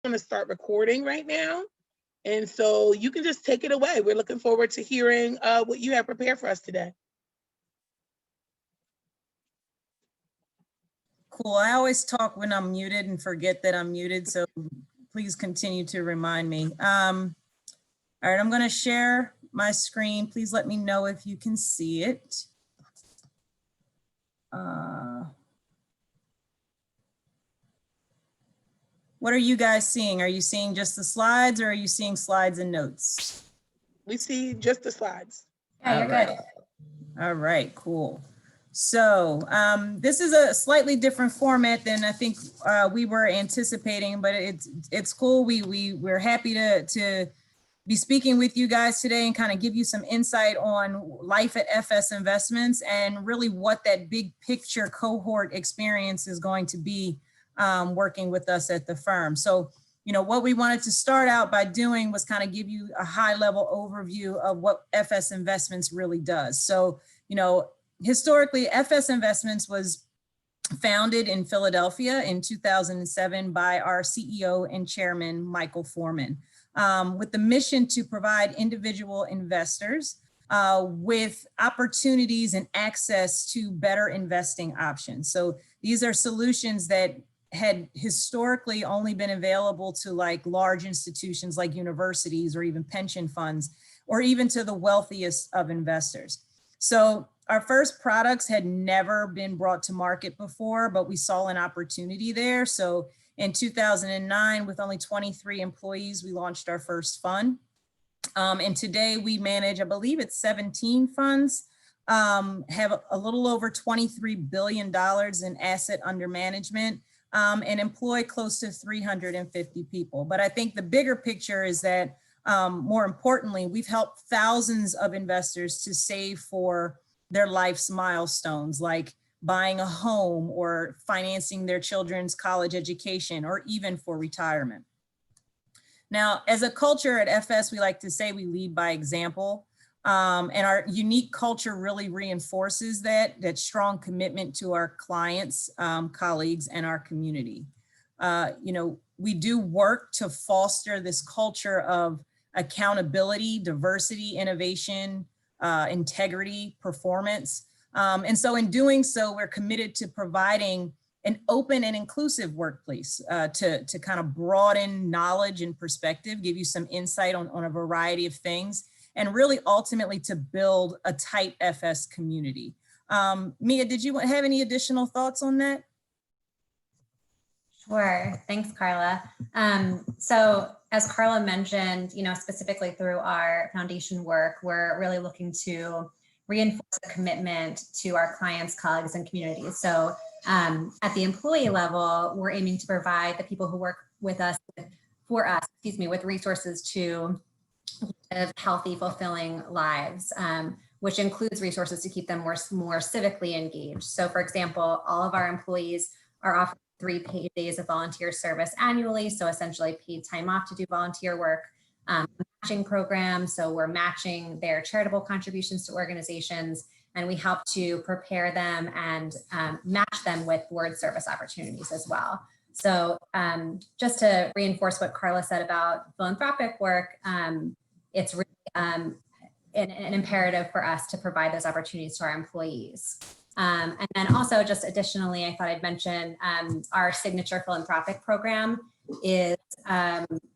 going to start recording right now. And so you can just take it away. We're looking forward to hearing what you have prepared for us today. Cool. I always talk when I'm muted and forget that I'm muted, so please continue to remind me. All right, I'm going to share my screen. Please let me know if you can see it. What are you guys seeing? Are you seeing just the slides, or are you seeing slides and notes? We see just the slides. Yeah, you're good. All right, cool. So this is a slightly different format than I think we were anticipating, but it's cool. We're happy to be speaking with you guys today and kind of give you some insight on life at FS Investments and really what that big picture cohort experience is going to be working with us at the firm. So, you know, what we wanted to start out by doing was kind of give you a high level overview of what FS Investments really does. So, you know, historically, FS Investments was founded in Philadelphia in 2007 by our CEO and chairman, Michael Foreman, with the mission to provide individual investors with opportunities and access to better investing options. So these are solutions that had historically only been available to like large institutions like universities or even pension funds, or even to the wealthiest of investors. So our first products had never been brought to market before, but we saw an opportunity there. So in 2009, with only 23 employees, we launched our first fund. And today we manage, I believe it's 17 funds, have a little over $23 billion in asset under management, and employ close to 350 people. But I think the bigger picture is that more importantly, we've helped thousands of investors to save for their life's milestones, like buying a home or financing their children's college education, or even for retirement. Now, as a culture at FS, we like to say we lead by example, and our unique culture really reinforces that strong commitment to our clients, colleagues, and our community. You know, we do work to foster this culture of accountability, diversity, innovation, integrity, performance. And so in doing so, we're committed to providing an open and inclusive workplace to kind of broaden knowledge and perspective, give you some insight on a variety of things, and really ultimately to build a tight FS community. Mia, did you have any additional thoughts on that? Sure. Thanks, Carla. So as Carla mentioned, you know, specifically through our foundation work, we're really looking to reinforce a commitment to our clients, colleagues, and communities. So at the employee level, we're aiming to provide the people who work with us, with resources to live healthy, fulfilling lives, which includes resources to keep them more civically engaged. So for example, all of our employees are offered 3 paid days of volunteer service annually. So essentially paid time off to do volunteer work, matching programs. So we're matching their charitable contributions to organizations, and we help to prepare them and match them with word service opportunities as well. So just to reinforce what Carla said about philanthropic work, it's really an imperative for us to provide those opportunities to our employees. And then also just additionally, I thought I'd mention our signature philanthropic program is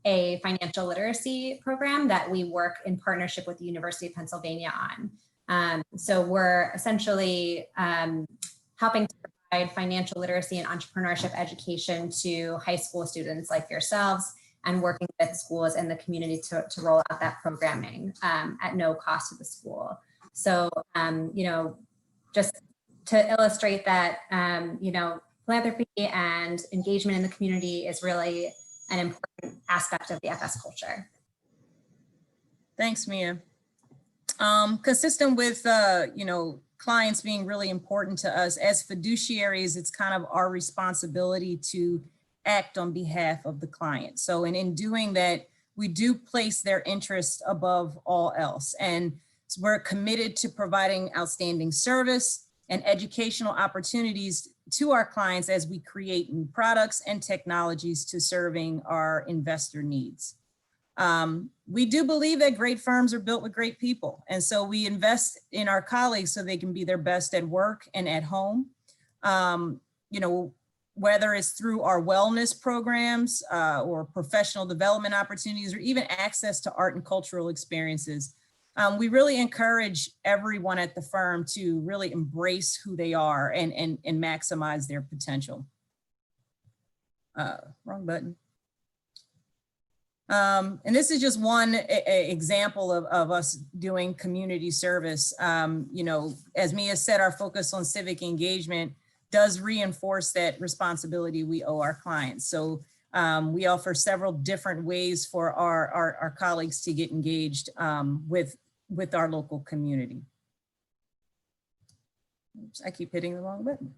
a financial literacy program that we work in partnership with the University of Pennsylvania on. So we're essentially helping to provide financial literacy and entrepreneurship education to high school students like yourselves, and working with schools in the community to roll out that programming at no cost to the school. So, you know, just to illustrate that, you know, philanthropy and engagement in the community is really an important aspect of the FS culture. Thanks, Mia. Consistent with, you know, clients being really important to us as fiduciaries, it's kind of our responsibility to act on behalf of the client. So, and in doing that, we do place their interests above all else. And we're committed to providing outstanding service and educational opportunities to our clients as we create new products and technologies to serving our investor needs. We do believe that great firms are built with great people. And so we invest in our colleagues so they can be their best at work and at home. You know, whether it's through our wellness programs or professional development opportunities, or even access to art and cultural experiences. We really encourage everyone at the firm to really embrace who they are and maximize their potential. Wrong button. And this is just one example of us doing community service. You know, as Mia said, our focus on civic engagement does reinforce that responsibility we owe our clients. So we offer several different ways for our colleagues to get engaged with our local community. Oops, I keep hitting the wrong button.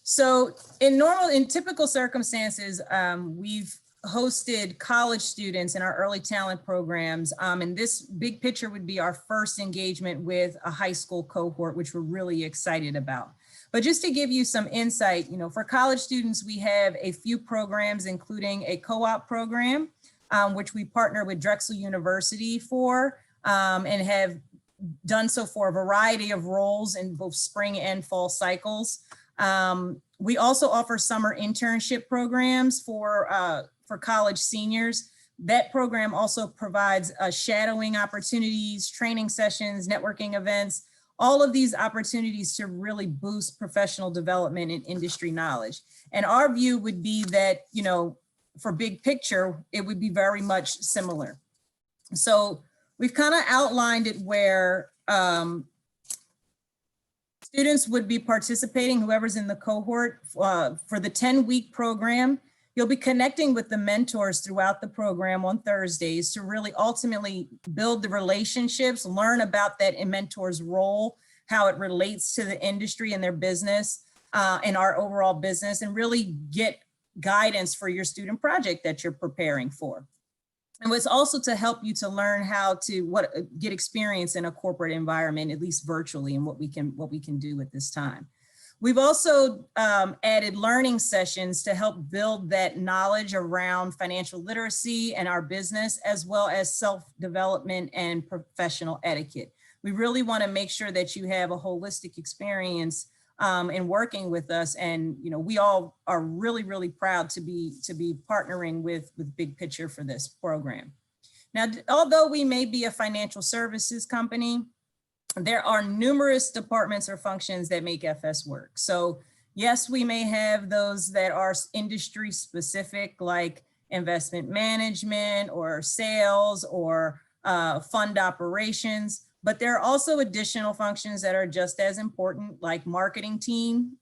So in typical circumstances, we've hosted college students in our early talent programs. And this big picture would be our first engagement with a high school cohort, which we're really excited about. But just to give you some insight, you know, for college students, we have a few programs, including a co-op program, which we partner with Drexel University for, and have done so for a variety of roles in both spring and fall cycles. We also offer summer internship programs for college seniors. That program also provides shadowing opportunities, training sessions, networking events, all of these opportunities to really boost professional development and industry knowledge. And our view would be that, you know, for big picture, it would be very much similar. So we've kind of outlined it where students would be participating, whoever's in the cohort, for the 10-week program. You'll be connecting with the mentors throughout the program on Thursdays to really ultimately build the relationships, learn about that mentor's role, how it relates to the industry and their business and our overall business, and really get guidance for your student project that you're preparing for. And it's also to help you to learn how to get experience in a corporate environment, at least virtually, and what we can do at this time. We've also added learning sessions to help build that knowledge around financial literacy and our business, as well as self-development and professional etiquette. We really want to make sure that you have a holistic experience in working with us. And, you know, we all are really, really proud to be partnering with Big Picture for this program. Now, although we may be a financial services company, there are numerous departments or functions that make FS work. So yes, we may have those that are industry specific, like investment management or sales or fund operations, but there are also additional functions that are just as important, like marketing team,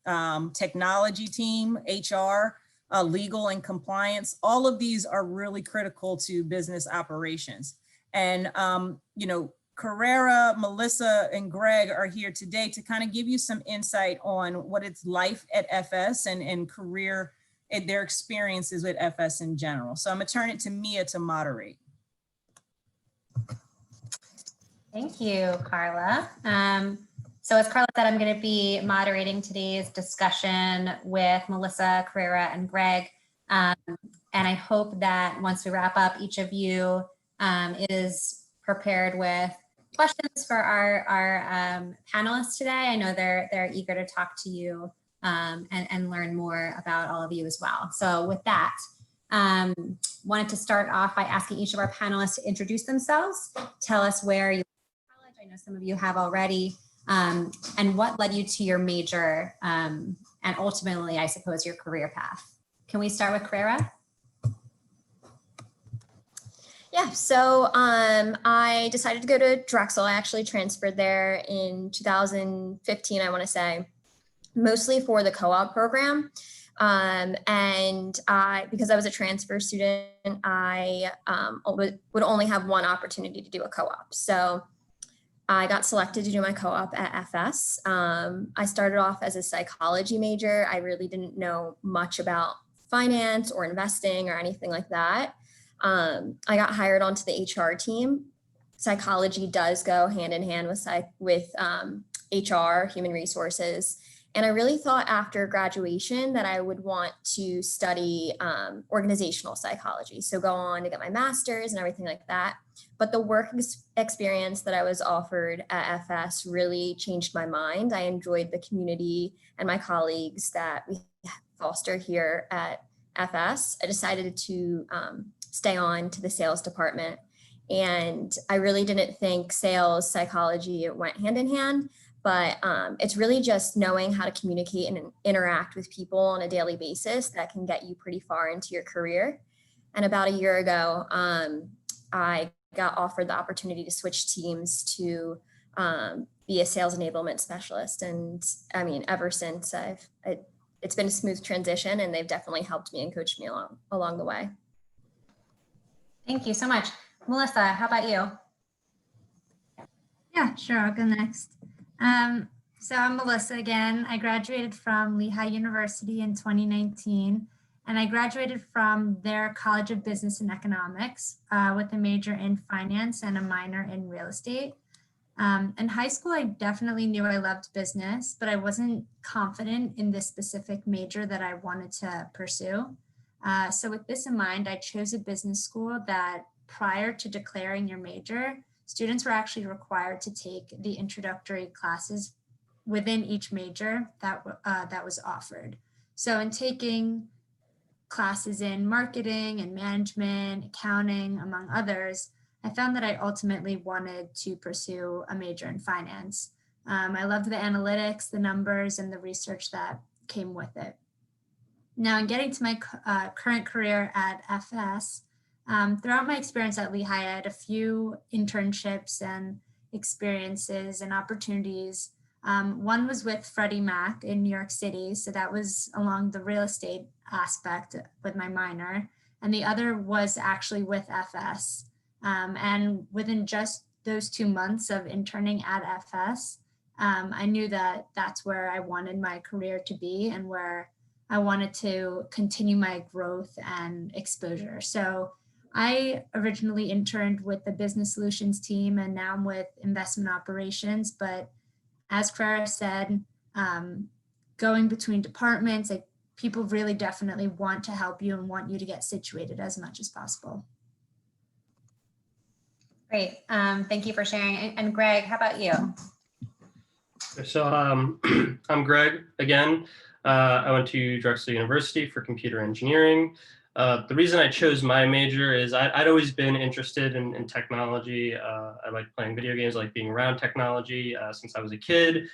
technology team, HR, legal and compliance. All of these are really critical to business operations. And, you know, Carrera, Melissa, and Greg are here today to kind of give you some insight on what it's life at FS and career and their experiences with FS in general. So I'm gonna turn it to Mia to moderate. Thank you, Carla. So as Carla said, I'm going to be moderating today's discussion with Melissa, Carrera, and Greg. And I hope that once we wrap up, each of you is prepared with questions for our panelists today. I know they're eager to talk to you and learn more about all of you as well. So with that, wanted to start off by asking each of our panelists to introduce themselves, tell us where you went to college. I know some of you have already, and what led you to your major, and ultimately, I suppose, your career path. Can we start with Carrera? Yeah, so I decided to go to Drexel. I actually transferred there in 2015, I want to say, mostly for the co-op program. And because I was a transfer student, I would only have one opportunity to do a co-op. So I got selected to do my co-op at FS. I started off as a psychology major. I really didn't know much about finance or investing or anything like that. I got hired onto the HR team. Psychology does go hand in hand with HR, human resources. And I really thought after graduation that I would want to study organizational psychology. So go on to get my master's and everything like that. But the work experience that I was offered at FS really changed my mind. I enjoyed the community and my colleagues that we foster here at FS. I decided to stay on to the sales department. And I really didn't think sales, psychology, it went hand in hand. But it's really just knowing how to communicate and interact with people on a daily basis that can get you pretty far into your career. And about a year ago, I got offered the opportunity to switch teams to be a sales enablement specialist. And I mean, ever since it's been a smooth transition, and they've definitely helped me and coached me along the way. Thank you so much. Melissa, how about you? Yeah, sure. I'll go next. So I'm Melissa again. I graduated from Lehigh University in 2019, and I graduated from their College of Business and Economics with a major in finance and a minor in real estate. In high school, I definitely knew I loved business, but I wasn't confident in this specific major that I wanted to pursue. So with this in mind, I chose a business school that prior to declaring your major, students were actually required to take the introductory classes within each major that was offered. So in taking classes in marketing and management, accounting, among others, I found that I ultimately wanted to pursue a major in finance. I loved the analytics, the numbers, and the research that came with it. Now, in getting to my current career at FS, throughout my experience at Lehigh, I had a few internships and experiences and opportunities. One was with Freddie Mac in New York City. So that was along the real estate aspect with my minor. And the other was actually with FS. And within just those 2 months of interning at FS, I knew that that's where I wanted my career to be and where I wanted to continue my growth and exposure. So I originally interned with the business solutions team, and now I'm with investment operations. But as Clara said, going between departments, like, people really definitely want to help you and want you to get situated as much as possible. Great. Thank you for sharing. And Greg, how about you? So I'm Greg again. I went to Drexel University for computer engineering. The reason I chose my major is I'd always been interested in technology. I like playing video games, I like being around technology since I was a kid.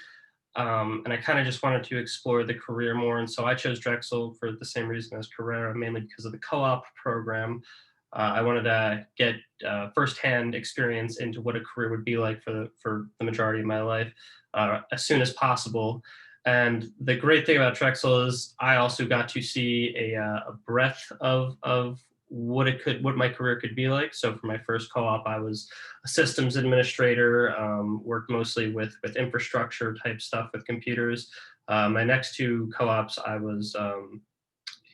And I kind of just wanted to explore the career more. And so I chose Drexel for the same reason as Carrera, mainly because of the co-op program. I wanted to get firsthand experience into what a career would be like for the majority of my life as soon as possible. And the great thing about Drexel is I also got to see a breadth of what my career could be like. So for my first co-op, I was a systems administrator, worked mostly with infrastructure type stuff with computers. My next two co-ops, I was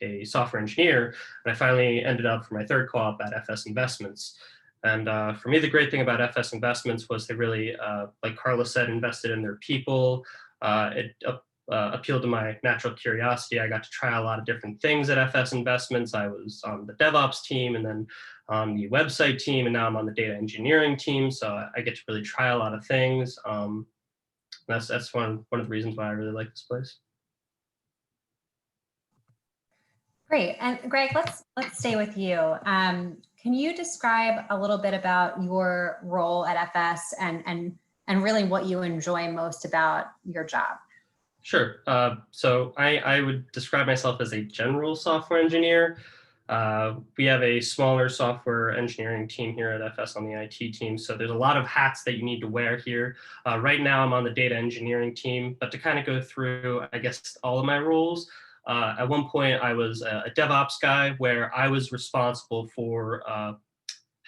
a software engineer, and I finally ended up for my third co-op at FS Investments. And for me, the great thing about FS Investments was they really, like Carla said, invested in their people. It appealed to my natural curiosity. I got to try a lot of different things at FS Investments. I was on the DevOps team and then on the website team, and now I'm on the data engineering team. So I get to really try a lot of things. That's one of the reasons why I really like this place. Great. And Greg, let's stay with you. Can you describe a little bit about your role at FS and really what you enjoy most about your job? Sure. So I would describe myself as a general software engineer. We have a smaller software engineering team here at FS on the IT team. So there's a lot of hats that you need to wear here. Right now I'm on the data engineering team, but to kind of go through, I guess, all of my roles, at one point I was a DevOps guy where I was responsible for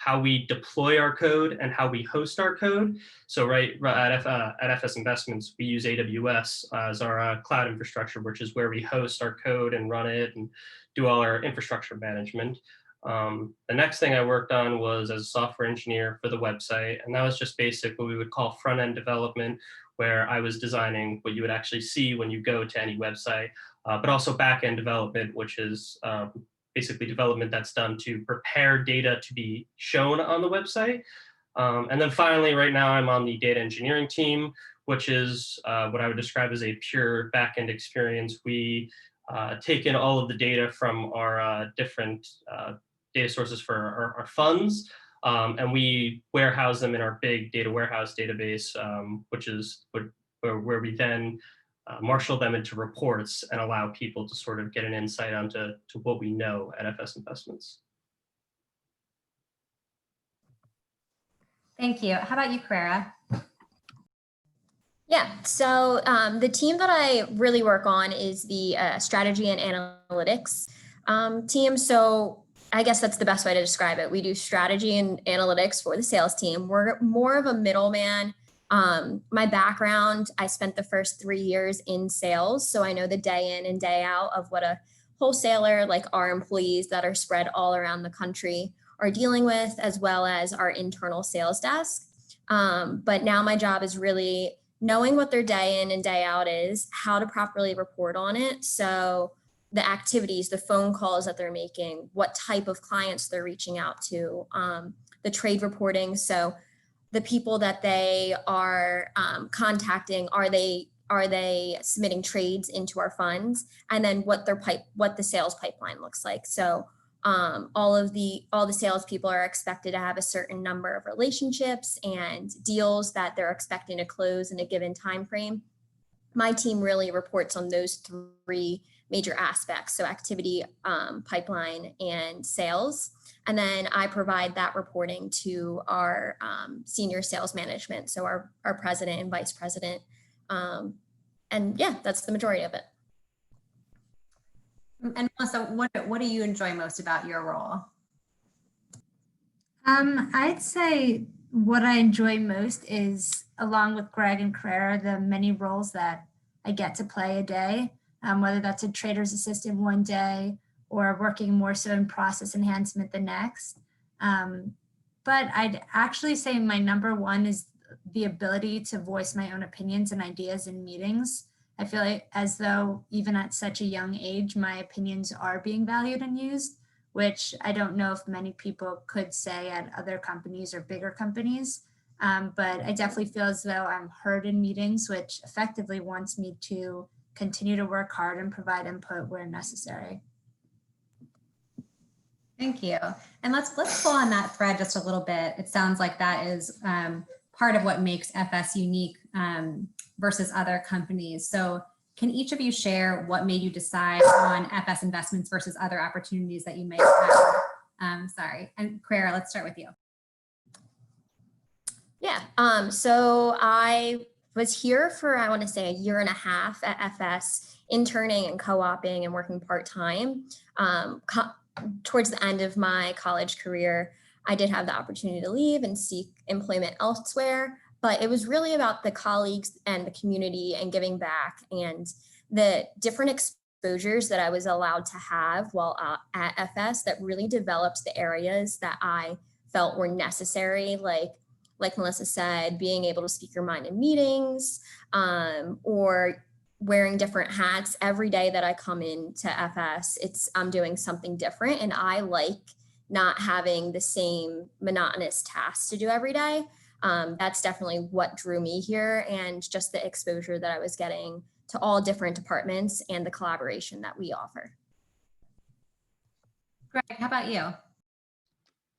how we deploy our code and how we host our code. So right at FS Investments, we use AWS as our cloud infrastructure, which is where we host our code and run it and do all our infrastructure management. The next thing I worked on was as a software engineer for the website, and that was just basic what we would call front-end development, where I was designing what you would actually see when you go to any website, but also back-end development, which is basically development that's done to prepare data to be shown on the website. And then finally, right now I'm on the data engineering team, which is what I would describe as a pure back-end experience. We take in all of the data from our different data sources for our funds, and we warehouse them in our big data warehouse database, which is where we then marshal them into reports and allow people to sort of get an insight onto what we know at FS Investments. Thank you. How about you, Carla? Yeah, so the team that I really work on is the strategy and analytics team. So I guess that's the best way to describe it. We do strategy and analytics for the sales team. We're more of a middleman. My background, I spent the first 3 years in sales. So I know the day in and day out of what a wholesaler, like our employees that are spread all around the country, are dealing with, as well as our internal sales desk. But now my job is really knowing what their day in and day out is, how to properly report on it. So the activities, the phone calls that they're making, what type of clients they're reaching out to, the trade reporting. So the people that they are contacting, are they submitting trades into our funds? And then what the sales pipeline looks like. So all the salespeople are expected to have a certain number of relationships and deals that they're expecting to close in a given time frame. My team really reports on those 3 major aspects, so activity, pipeline, and sales. And then I provide that reporting to our senior sales management, so our president and vice president. And yeah, that's the majority of it. And Melissa, what do you enjoy most about your role? I'd say what I enjoy most is, along with Greg and Carla, the many roles that I get to play a day, whether that's a trader's assistant one day or working more so in process enhancement the next. But I'd actually say my number one is the ability to voice my own opinions and ideas in meetings. I feel like as though even at such a young age, my opinions are being valued and used, which I don't know if many people could say at other companies or bigger companies. But I definitely feel as though I'm heard in meetings, which effectively wants me to continue to work hard and provide input where necessary. Thank you. And let's pull on that thread just a little bit. It sounds like that is part of what makes FS unique versus other companies. So can each of you share what made you decide on FS Investments versus other opportunities that you may have? Sorry, and Carla, let's start with you. Yeah, so I was here for, I want to say, 1.5 years at FS, interning and co-oping and working part-time. Towards the end of my college career, I did have the opportunity to leave and seek employment elsewhere, but it was really about the colleagues and the community and giving back and the different exposures that I was allowed to have while at FS that really developed the areas that I felt were necessary, like Melissa said, being able to speak your mind in meetings, or wearing different hats. Every day that I come into FS, I'm doing something different, and I like not having the same monotonous tasks to do every day. That's definitely what drew me here, and just the exposure that I was getting to all different departments and the collaboration that we offer. Greg, how about you?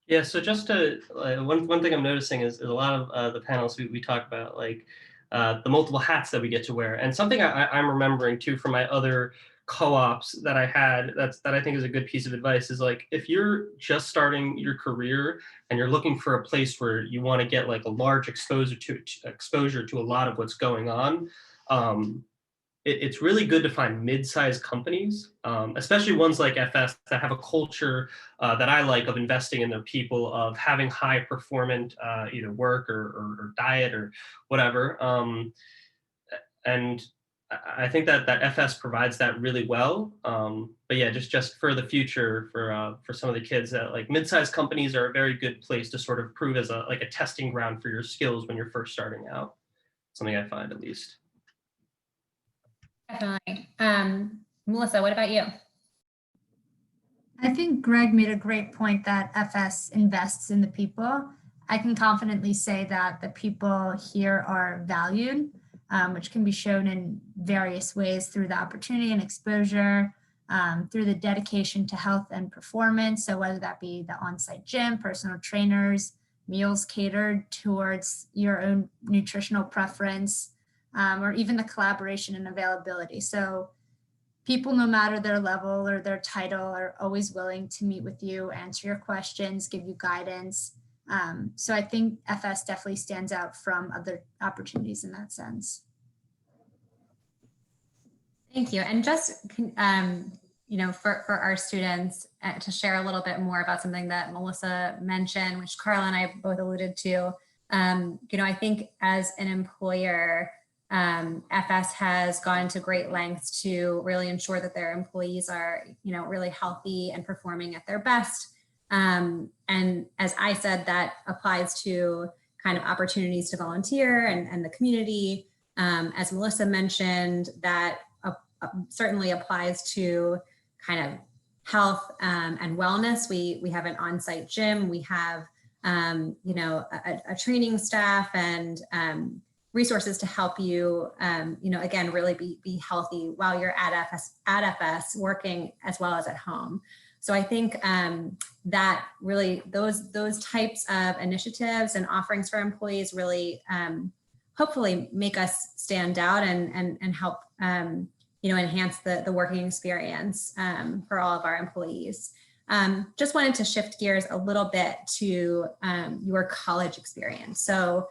Yeah, so just to, one thing I'm noticing is a lot of the panels we talk about, like the multiple hats that we get to wear. And something I'm remembering too from my other co-ops that I had that I think is a good piece of advice is, like, if you're just starting your career and you're looking for a place where you want to get like a large exposure to a lot of what's going on, it's really good to find mid-sized companies, especially ones like FS that have a culture that I like of investing in their people, of having high performant either work or diet or whatever. And I think that FS provides that really well. But yeah, just for the future, for some of the kids, that like mid-sized companies are a very good place to sort of prove as a testing ground for your skills when you're first starting out. something I find at least. Definitely. Melissa, what about you? I think Greg made a great point that FS invests in the people. I can confidently say that the people here are valued, which can be shown in various ways through the opportunity and exposure, through the dedication to health and performance. So whether that be the on-site gym, personal trainers, meals catered towards your own nutritional preference, or even the collaboration and availability. So people, no matter their level or their title, are always willing to meet with you, answer your questions, give you guidance. So I think FS definitely stands out from other opportunities in that sense. Thank you. And just, for our students to share a little bit more about something that Melissa mentioned, which Carla and I both alluded to, I think as an employer, FS has gone to great lengths to really ensure that their employees are, really healthy and performing at their best. And as I said, that applies to kind of opportunities to volunteer and the community. As Melissa mentioned, that certainly applies to kind of health and wellness. We have an on-site gym. We have, a training staff and resources to help you, again, really be healthy while you're at FS working as well as at home. So I think that really those types of initiatives and offerings for employees really hopefully make us stand out and help enhance the working experience for all of our employees. Just wanted to shift gears a little bit to your college experience. So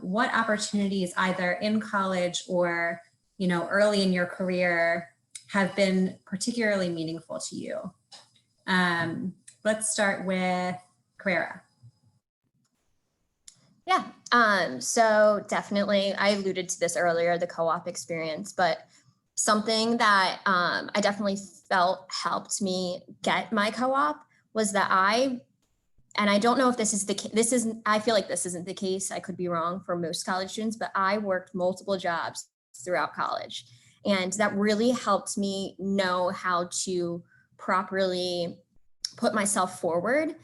what opportunities either in college or early in your career have been particularly meaningful to you? Let's start with Carrera. Yeah, so definitely, I alluded to this earlier, the co-op experience, but something that I definitely felt helped me get my co-op was that and I don't know if this is the case, I feel like this isn't the case, I could be wrong for most college students, but I worked multiple jobs throughout college. And that really helped me know how to properly put myself forward,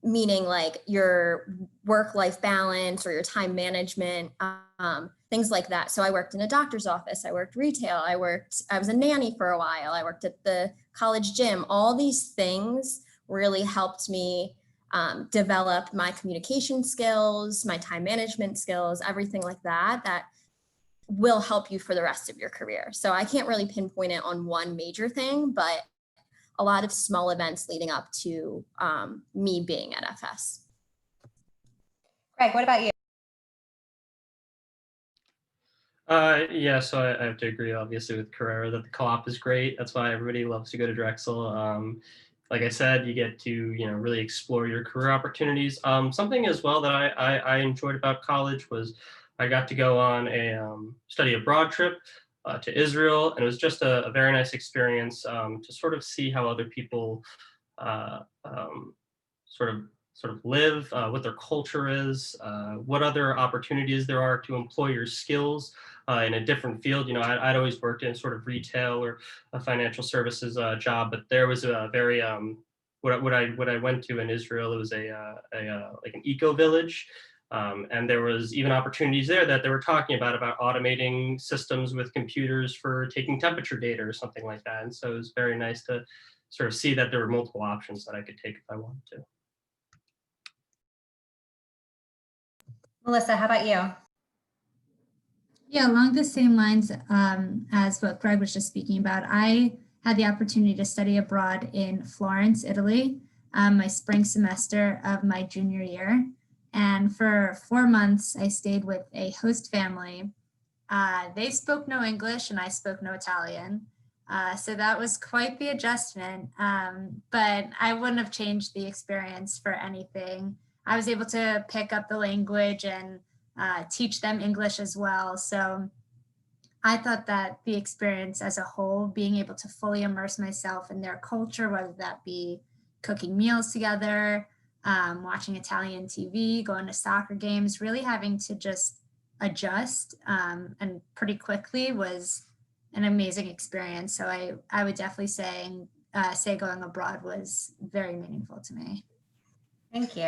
meaning like your work-life balance or your time management, things like that. So I worked in a doctor's office, I worked retail, I was a nanny for a while, I worked at the college gym. All these things really helped me develop my communication skills, my time management skills, everything like that will help you for the rest of your career. So I can't really pinpoint it on one major thing, but a lot of small events leading up to me being at FS. Greg, what about you? Yeah, so I have to agree, obviously, with Carrera that the co-op is great. That's why everybody loves to go to Drexel. Like I said, you get to really explore your career opportunities. Something as well that I enjoyed about college was I got to go on a study abroad trip to Israel, and it was just a very nice experience to sort of see how other people sort of live, what their culture is, what other opportunities there are to employ your skills in a different field. I'd always worked in sort of retail or a financial services job, but there was a very what I went to in Israel. It was like an eco village. And there was even opportunities there that they were talking about automating systems with computers for taking temperature data or something like that. And so it was very nice to sort of see that there were multiple options that I could take if I wanted to. Melissa, how about you? Yeah, along the same lines as what Greg was just speaking about, I had the opportunity to study abroad in Florence, Italy, my spring semester of my junior year. And for 4 months, I stayed with a host family. They spoke no English and I spoke no Italian. So that was quite the adjustment, but I wouldn't have changed the experience for anything. I was able to pick up the language and teach them English as well. So I thought that the experience as a whole, being able to fully immerse myself in their culture, whether that be cooking meals together, watching Italian TV, going to soccer games, really having to just adjust and pretty quickly was an amazing experience. So I would definitely say going abroad was very meaningful to me. Thank you.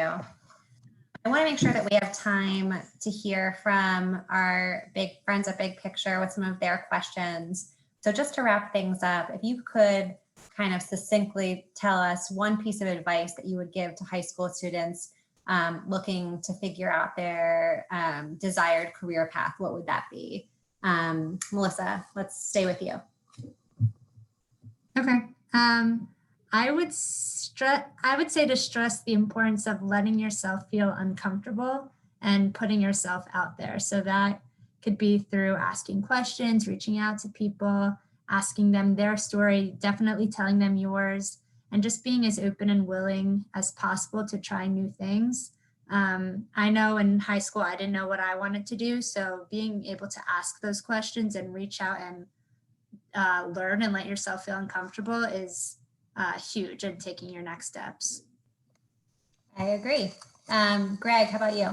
I want to make sure that we have time to hear from our big friends at Big Picture with some of their questions. So just to wrap things up, if you could kind of succinctly tell us one piece of advice that you would give to high school students looking to figure out their desired career path, what would that be? Melissa, let's stay with you. Okay. I would say to stress the importance of letting yourself feel uncomfortable and putting yourself out there. So that could be through asking questions, reaching out to people, asking them their story, definitely telling them yours, and just being as open and willing as possible to try new things. I know in high school, I didn't know what I wanted to do. So being able to ask those questions and reach out and learn and let yourself feel uncomfortable is huge in taking your next steps. I agree. Greg, how about you?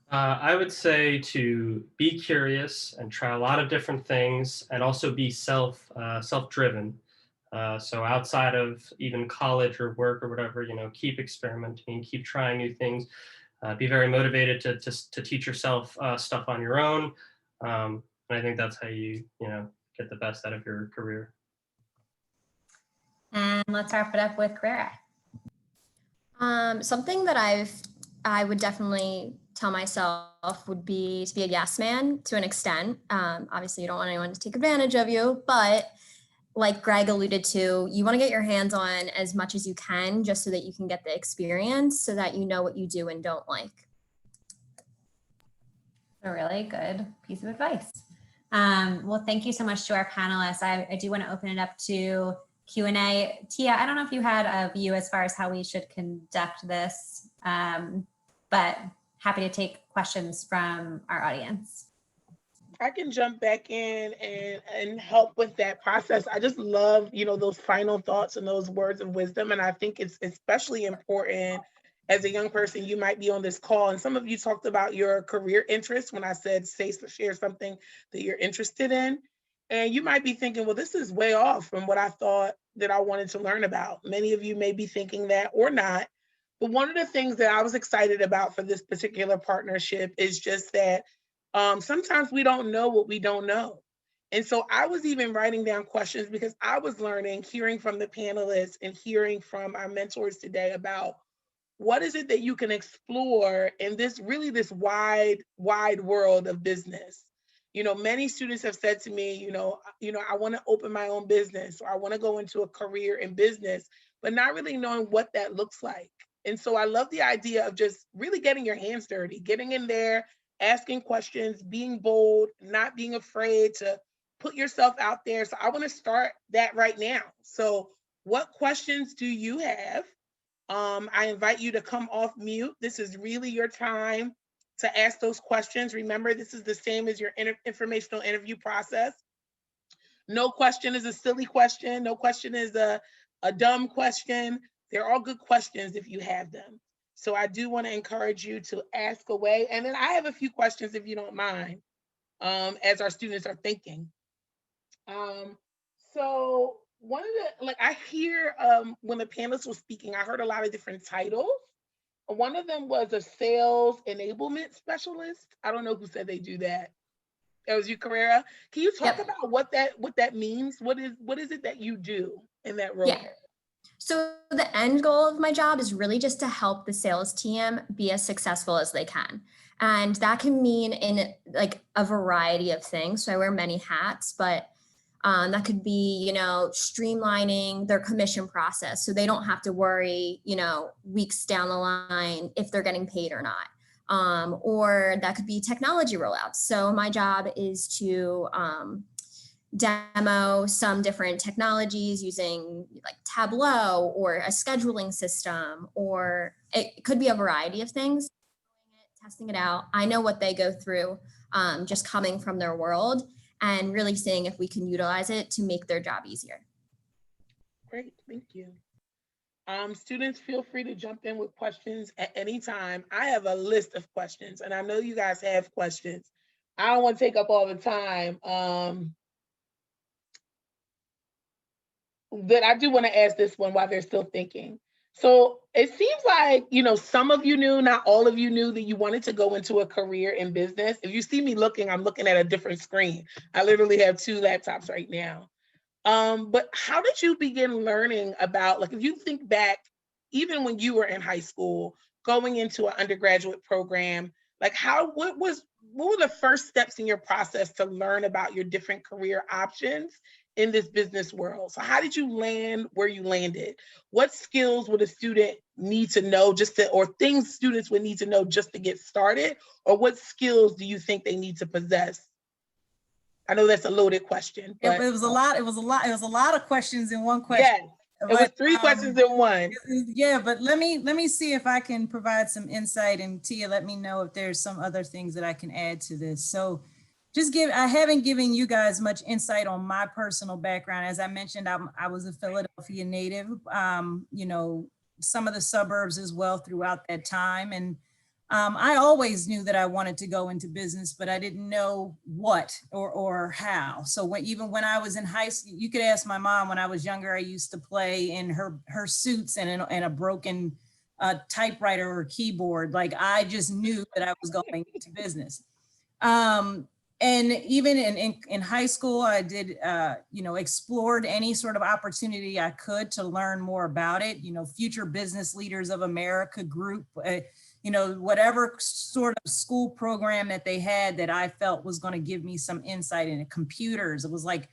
I would say to be curious and try a lot of different things, and also be self-driven. So outside of even college or work or whatever, keep experimenting, keep trying new things. Be very motivated to teach yourself stuff on your own. And I think that's how you get the best out of your career. And let's wrap it up with Carrera. Something that I would definitely tell myself would be to be a yes man to an extent. Obviously, you don't want anyone to take advantage of you, but like Greg alluded to, you want to get your hands on as much as you can just so that you can get the experience so that you know what you do and don't like. A really good piece of advice. Well, thank you so much to our panelists. I do want to open it up to Q&A. Tia, I don't know if you had a view as far as how we should conduct this, but happy to take questions from our audience. I can jump back in and help with that process. I just love, those final thoughts and those words of wisdom. And I think it's especially important as a young person. You might be on this call, and some of you talked about your career interests when I said share something that you're interested in. And you might be thinking, well, this is way off from what I thought that I wanted to learn about. Many of you may be thinking that or not. But one of the things that I was excited about for this particular partnership is just that sometimes we don't know what we don't know. And so I was even writing down questions because I was learning, hearing from the panelists and hearing from our mentors today about what is it that you can explore in this wide world of business. Many students have said to me, I want to open my own business, or I want to go into a career in business, but not really knowing what that looks like. And so I love the idea of just really getting your hands dirty, getting in there, asking questions, being bold, not being afraid to put yourself out there. So I want to start that right now. So what questions do you have? I invite you to come off mute. This is really your time to ask those questions. Remember, this is the same as your informational interview process. No question is a silly question. No question is a dumb question. They're all good questions if you have them. So I do want to encourage you to ask away. And then I have a few questions, if you don't mind, as our students are thinking. So one of the, I hear when the panelists were speaking, I heard a lot of different titles. One of them was a sales enablement specialist. I don't know who said they do that. That was you, Carrera. Can you talk about what that means? What is it that you do in that role? Yeah. So the end goal of my job is really just to help the sales team be as successful as they can. And that can mean in a variety of things. So I wear many hats, but that could be, streamlining their commission process so they don't have to worry, weeks down the line if they're getting paid or not. Or that could be technology rollouts. So my job is to demo some different technologies using Tableau or a scheduling system, or it could be a variety of things. Testing it out. I know what they go through just coming from their world and really seeing if we can utilize it to make their job easier. Great, thank you. Students, feel free to jump in with questions at any time. I have a list of questions, and I know you guys have questions. I don't want to take up all the time. But I do want to ask this one while they're still thinking. So it seems like, some of you knew, not all of you knew that you wanted to go into a career in business. If you see me looking, I'm looking at a different screen. I literally have two laptops right now. But how did you begin learning about, like, if you think back, even when you were in high school, going into an undergraduate program, like what were the first steps in your process to learn about your different career options in this business world? So how did you land where you landed? What skills would a student need to know or things students would need to know just to get started? Or what skills do you think they need to possess? I know that's a loaded question, but It was a lot of questions in one question. yes, it was three questions in one. Yeah, but let me see if I can provide some insight, and Tia, let me know if there's some other things that I can add to this. So I haven't given you guys much insight on my personal background. As I mentioned, I was a Philadelphia native, some of the suburbs as well throughout that time. And I always knew that I wanted to go into business, but I didn't know what or how. So even when I was in high school, you could ask my mom. When I was younger, I used to play in her suits and a broken typewriter or keyboard. Like, I just knew that I was going into business. And even in high school, I did, explored any sort of opportunity I could to learn more about it. Future Business Leaders of America group, whatever sort of school program that they had that I felt was going to give me some insight into computers. It was like,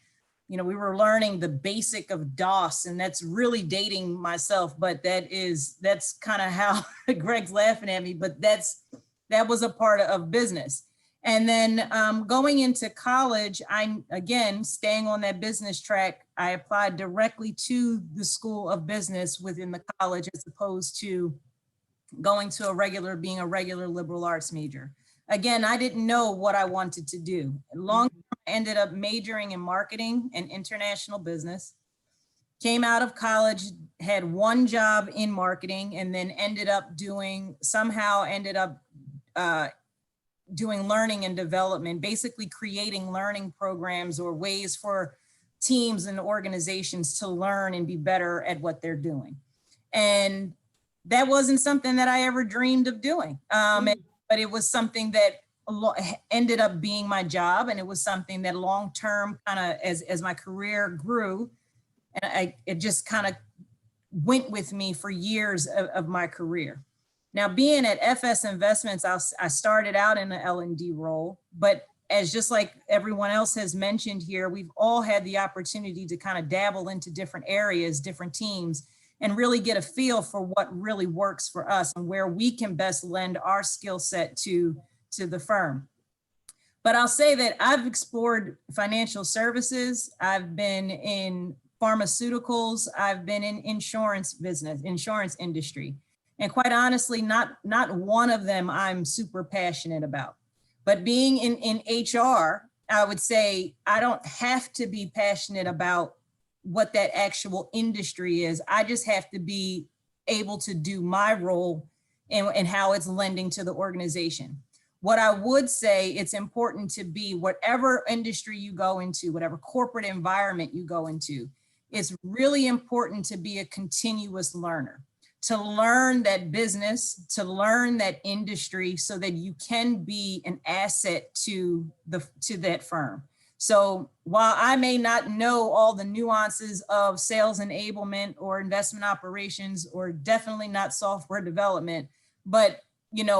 we were learning the basic of DOS, and that's really dating myself, but that's kind of how Greg's laughing at me, but that was a part of business. And then going into college, again, staying on that business track, I applied directly to the School of Business within the college, as opposed to going to being a regular liberal arts major. Again, I didn't know what I wanted to do. Long term, I ended up majoring in marketing and international business. Came out of college, had one job in marketing, and then ended up doing learning and development, basically creating learning programs or ways for teams and organizations to learn and be better at what they're doing. And that wasn't something that I ever dreamed of doing. But it was something that ended up being my job. And it was something that long-term, kind of as my career grew, and it just kind of went with me for years of my career. Now, being at FS Investments, I started out in an L&D role, but just like everyone else has mentioned here, we've all had the opportunity to kind of dabble into different areas, different teams, and really get a feel for what really works for us and where we can best lend our skill set to the firm. But I'll say that I've explored financial services. I've been in pharmaceuticals. I've been in insurance industry. And quite honestly, not one of them I'm super passionate about. But being in HR, I would say I don't have to be passionate about what that actual industry is. I just have to be able to do my role and how it's lending to the organization. What I would say, it's important to be, whatever industry you go into, whatever corporate environment you go into, it's really important to be a continuous learner, to learn that business, to learn that industry, so that you can be an asset to that firm. So while I may not know all the nuances of sales enablement or investment operations, or definitely not software development, but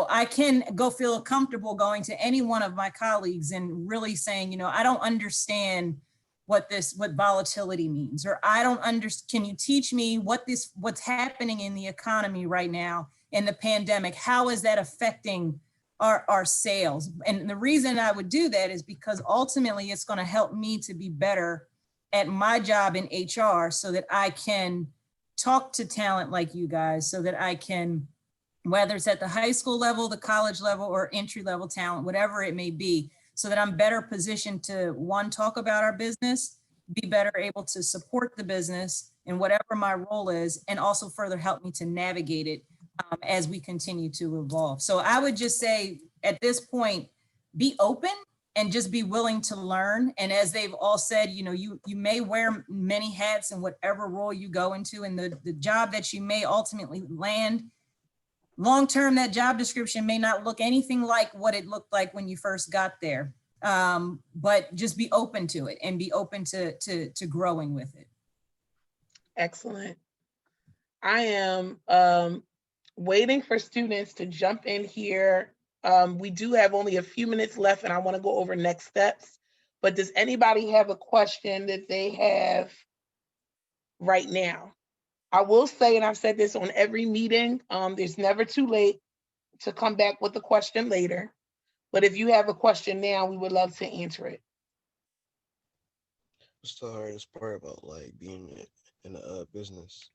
I can go feel comfortable going to any one of my colleagues and really saying, I don't understand what volatility means, or I don't understand. Can you teach me what's happening in the economy right now in the pandemic? How is that affecting our sales? And the reason I would do that is because ultimately it's going to help me to be better at my job in HR, so that I can talk to talent like you guys, so that I can, whether it's at the high school level, the college level, or entry level talent, whatever it may be, so that I'm better positioned to, one, talk about our business, be better able to support the business, in whatever my role is, and also further help me to navigate it as we continue to evolve. So I would just say at this point, be open and just be willing to learn. And as they've all said, you know, you may wear many hats in whatever role you go into, and the job that you may ultimately land, long-term, that job description may not look anything like what it looked like when you first got there. But just be open to it and be open to growing with it. Excellent. I am waiting for students to jump in here. We do have only a few minutes left, and I want to go over next steps. But does anybody have a question that they have right now? I will say, and I've said this on every meeting, there's never too late to come back with a question later. But if you have a question now, we would love to answer it. What's the hardest part about like being in a business?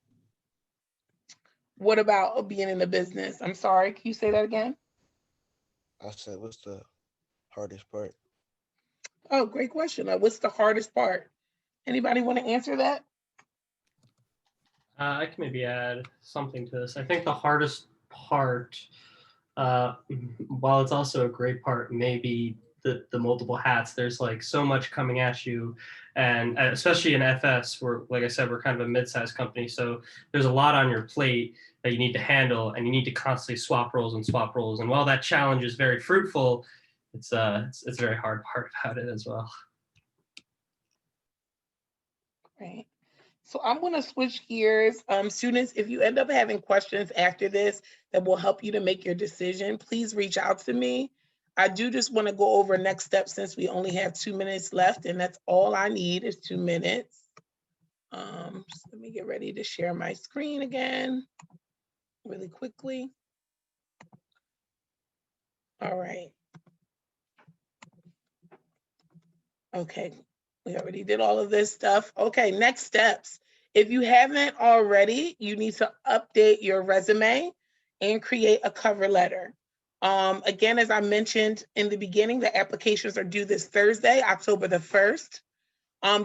What about being in the business? I'm sorry, can you say that again? I said, what's the hardest part? Oh, great question. What's the hardest part? Anybody want to answer that? I can maybe add something to this. I think the hardest part, while it's also a great part, maybe the multiple hats. There's like so much coming at you, and especially in FS, we're, like I said, we're kind of a mid-sized company, so there's a lot on your plate that you need to handle, and you need to constantly swap roles and swap roles. And while that challenge is very fruitful, it's a very hard part about it as well. Right. So I'm going to switch gears. Students, if you end up having questions after this that will help you to make your decision, please reach out to me. I do just want to go over next steps since we only have 2 minutes left, and that's all I need is 2 minutes. Just let me get ready to share my screen again really quickly. All right. Okay. We already did all of this stuff. Okay, next steps. If you haven't already, you need to update your resume and create a cover letter. Again, as I mentioned in the beginning, the applications are due this Thursday, October the 1st.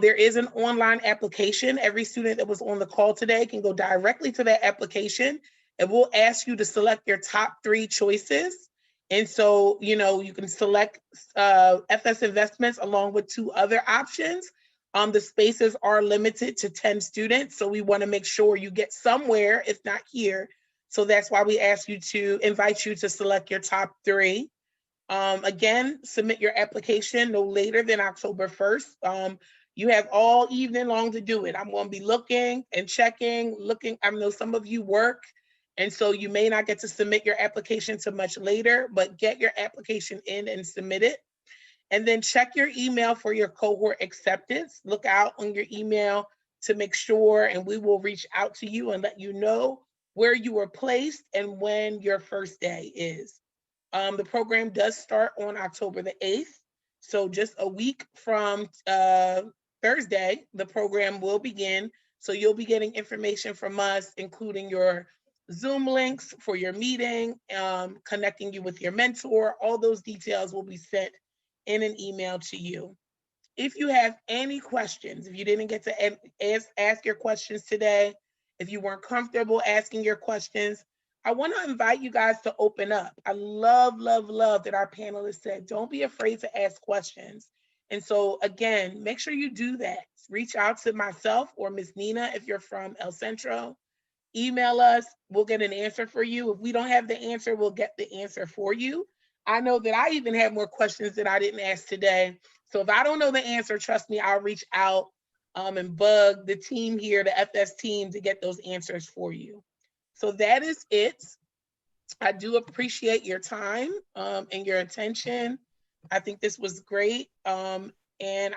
There is an online application. Every student that was on the call today can go directly to that application, and we'll ask you to select your top 3 choices. And so, you know, you can select FS Investments along with 2 other options. The spaces are limited to 10 students, so we want to make sure you get somewhere, if not here. So that's why we ask you to invite you to select your top 3. Again, submit your application no later than October 1st. You have all evening long to do it. I'm going to be looking and checking, I know some of you work, and so you may not get to submit your application till much later, but get your application in and submit it. And then check your email for your cohort acceptance. Look out on your email to make sure, and we will reach out to you and let you know where you were placed and when your first day is. The program does start on October the 8th. So just a week from Thursday, the program will begin. So you'll be getting information from us, including your Zoom links for your meeting, connecting you with your mentor. All those details will be sent in an email to you. If you have any questions, if you didn't get to ask your questions today, if you weren't comfortable asking your questions, I want to invite you guys to open up. I love that our panelists said, don't be afraid to ask questions. And so again, make sure you do that. Reach out to myself or Ms. Nina if you're from El Centro. Email us, we'll get an answer for you. If we don't have the answer, we'll get the answer for you. I know that I even have more questions that I didn't ask today. So if I don't know the answer, trust me, I'll reach out and bug the team here, the FS team, to get those answers for you. So that is it. I do appreciate your time and your attention. I think this was great. And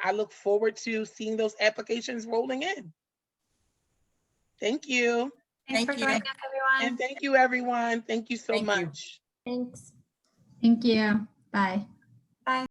I look forward to seeing those applications rolling in. Thank you. Thanks for joining us, everyone. And thank you, everyone. Thank you so Thank you. much. Thanks. Thank you. Bye.